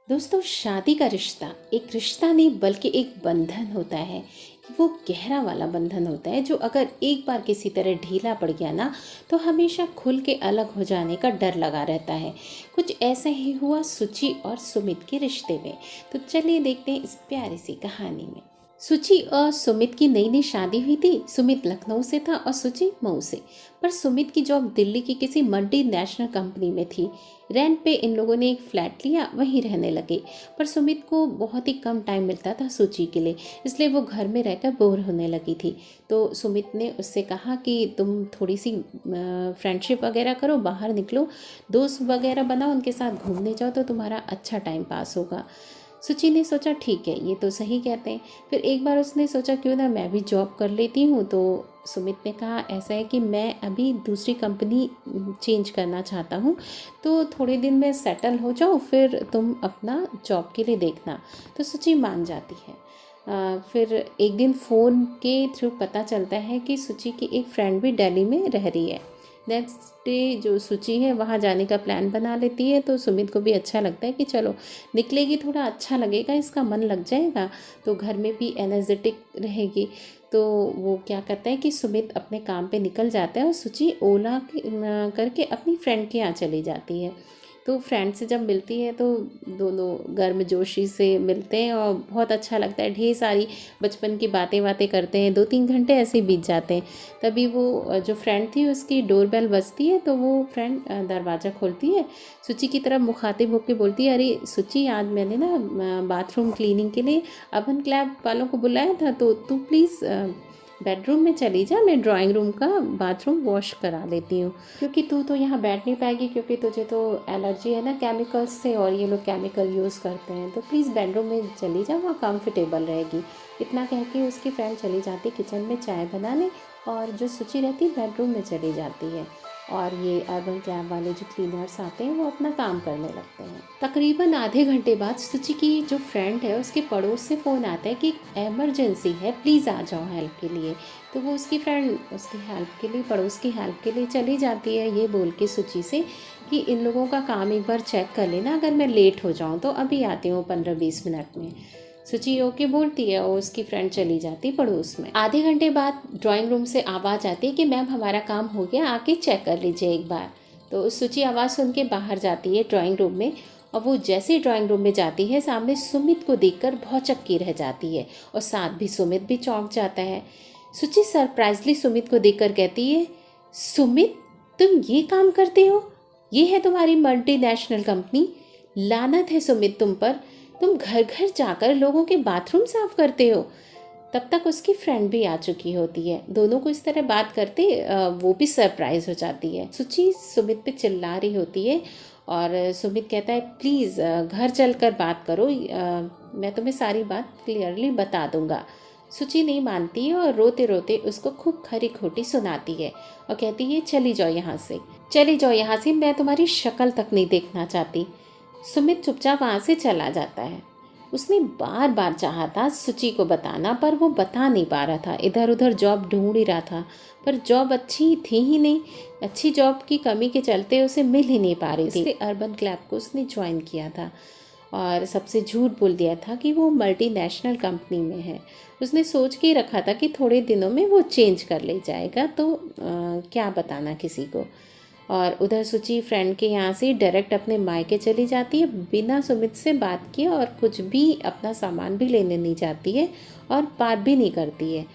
दोस्तों, शादी का रिश्ता एक रिश्ता नहीं बल्कि एक बंधन होता है। वो गहरा वाला बंधन होता है जो अगर एक बार किसी तरह ढीला पड़ गया ना तो हमेशा खुल के अलग हो जाने का डर लगा रहता है। कुछ ऐसा ही हुआ सुचि और सुमित के रिश्ते में। तो चलिए देखते हैं इस प्यारी सी कहानी में। सुचि और सुमित की नई नई शादी हुई थी। सुमित लखनऊ से था और सुचि मऊ से। पर सुमित की जॉब दिल्ली की किसी मल्टी नेशनल कंपनी में थी। रेंट पे इन लोगों ने एक फ्लैट लिया, वहीं रहने लगे। पर सुमित को बहुत ही कम टाइम मिलता था सुचि के लिए, इसलिए वो घर में रहकर बोर होने लगी थी। तो सुमित ने उससे कहा कि तुम थोड़ी सी फ्रेंडशिप वगैरह करो, बाहर निकलो, दोस्त वगैरह बनाओ, उनके साथ घूमने जाओ तो तुम्हारा अच्छा टाइम पास होगा। सुचि ने सोचा ठीक है, ये तो सही कहते हैं। फिर एक बार उसने सोचा क्यों ना मैं भी जॉब कर लेती हूँ। तो सुमित ने कहा ऐसा है कि मैं अभी दूसरी कंपनी चेंज करना चाहता हूँ, तो थोड़े दिन में सेटल हो जाओ, फिर तुम अपना जॉब के लिए देखना। तो सुचि मान जाती है। फिर एक दिन फ़ोन के थ्रू पता चलता है कि सुचि की एक फ्रेंड भी दिल्ली में रह रही है। नेक्स्ट डे जो सुचि है वहाँ जाने का प्लान बना लेती है। तो सुमित को भी अच्छा लगता है कि चलो निकलेगी, थोड़ा अच्छा लगेगा, इसका मन लग जाएगा, तो घर में भी एनर्जेटिक रहेगी। तो वो क्या करता है कि सुमित अपने काम पे निकल जाता है और सुचि ओला करके अपनी फ्रेंड के यहाँ चली जाती है। तो फ्रेंड से जब मिलती है तो दोनों गर्मजोशी से मिलते हैं और बहुत अच्छा लगता है। ढेर सारी बचपन की बातें बातें करते हैं, 2-3 घंटे ऐसे ही बीत जाते हैं। तभी वो जो फ्रेंड थी उसकी डोरबेल बजती है, तो वो फ्रेंड दरवाज़ा खोलती है, सुचि की तरफ मुखातिब होकर बोलती है, अरे सुचि, आज मैंने ना बाथरूम क्लीनिंग के लिए अवन क्लैब वालों को बुलाया था, तो तू प्लीज़ बेडरूम में चली जा, मैं ड्राइंग रूम का बाथरूम वॉश करा लेती हूँ, क्योंकि तू तो यहाँ बैठ नहीं पाएगी, क्योंकि तुझे तो एलर्जी है ना केमिकल्स से, और ये लोग केमिकल यूज़ करते हैं, तो प्लीज़ बेडरूम में चली जा, वहाँ कंफर्टेबल रहेगी। इतना कह के उसकी फ्रेंड चली जाती किचन में चाय बनाने, और जो सुचि रहती बेडरूम में चली जाती है। और ये अर्बन क्लैब वाले जो क्लीनर्स आते हैं वो अपना काम करने लगते हैं। तकरीबन आधे घंटे बाद सुचि की जो फ्रेंड है उसके पड़ोस से फ़ोन आता है कि एमरजेंसी है, प्लीज़ आ जाओ हेल्प के लिए। तो वो उसकी फ्रेंड उसकी हेल्प के लिए, पड़ोस की हेल्प के लिए चली जाती है, ये बोल के सुचि से कि इन लोगों का काम एक बार चेक कर लेना, अगर मैं लेट हो जाऊँ तो अभी आती हूँ 15-20 मिनट में। सुचि ओके बोलती है और उसकी फ्रेंड चली जाती पड़ोस में। आधे घंटे बाद ड्राइंग रूम से आवाज़ आती है कि मैम हमारा काम हो गया, आके चेक कर लीजिए एक बार। तो सुचि आवाज़ सुन के बाहर जाती है ड्राइंग रूम में, और वो जैसे ही ड्राइंग रूम में जाती है सामने सुमित को देखकर भौचक्की रह जाती है, और साथ भी सुमित भी चौंक जाता है। सुचि सरप्राइजली सुमित को देखकर कहती है, सुमित, तुम ये काम करते हो? ये है तुम्हारी मल्टीनेशनल कंपनी? लानत है सुमित तुम पर, तुम घर घर जाकर लोगों के बाथरूम साफ करते हो। तब तक उसकी फ्रेंड भी आ चुकी होती है। दोनों को इस तरह बात करते वो भी सरप्राइज हो जाती है। सुचि सुमित पे चिल्ला रही होती है और सुमित कहता है प्लीज़ घर चलकर बात करो, मैं तुम्हें सारी बात क्लियरली बता दूंगा। सुचि नहीं मानती है और रोते रोते उसको खूब खरी खोटी सुनाती है और कहती है चली जाओ यहाँ से, चली जाओ यहाँ से, मैं तुम्हारी शक्ल तक नहीं देखना चाहती। सुमित चुपचाप वहाँ से चला जाता है। उसने बार बार चाहा था सुचि को बताना, पर वो बता नहीं पा रहा था। इधर उधर जॉब ढूंढ ही रहा था, पर जॉब अच्छी थी ही नहीं। अच्छी जॉब की कमी के चलते उसे मिल ही नहीं पा रही थी। इसलिए अर्बन क्लैब को उसने ज्वाइन किया था और सबसे झूठ बोल दिया था कि वो मल्टीनेशनल कंपनी में है। उसने सोच के ही रखा था कि थोड़े दिनों में वो चेंज कर ले जाएगा, तो क्या बताना किसी को। और उधर सुचि फ्रेंड के यहाँ से डायरेक्ट अपने मायके चली जाती है, बिना सुमित से बात किए, और कुछ भी अपना सामान भी लेने नहीं जाती है और बात भी नहीं करती है,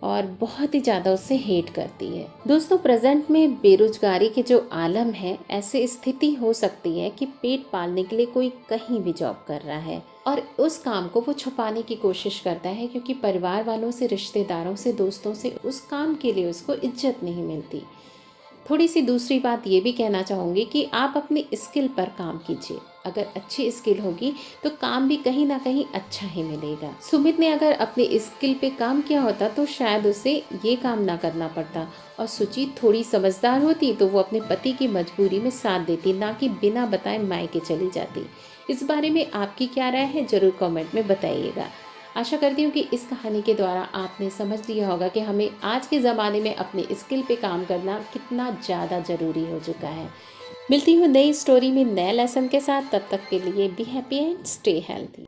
और बहुत ही ज़्यादा उससे हेट करती है। दोस्तों, प्रेजेंट में बेरोजगारी के जो आलम है, ऐसे स्थिति हो सकती है कि पेट पालने के लिए कोई कहीं भी जॉब कर रहा है और उस काम को वो छुपाने की कोशिश करता है, क्योंकि परिवार वालों से, रिश्तेदारों से, दोस्तों से उस काम के लिए उसको इज्जत नहीं मिलती। थोड़ी सी दूसरी बात ये भी कहना चाहूँगी कि आप अपनी स्किल पर काम कीजिए। अगर अच्छी स्किल होगी तो काम भी कहीं ना कहीं अच्छा ही मिलेगा। सुमित ने अगर अपनी स्किल पे काम किया होता तो शायद उसे ये काम ना करना पड़ता, और सुचि थोड़ी समझदार होती तो वो अपने पति की मजबूरी में साथ देती, ना कि बिना बताए मायके चली जाती। इस बारे में आपकी क्या राय है, ज़रूर कमेंट में बताइएगा। आशा करती हूँ कि इस कहानी के द्वारा आपने समझ लिया होगा कि हमें आज के ज़माने में अपने स्किल पे काम करना कितना ज़्यादा ज़रूरी हो चुका है। मिलती हूँ नई स्टोरी में नए लेसन के साथ, तब तक के लिए be happy and stay healthy.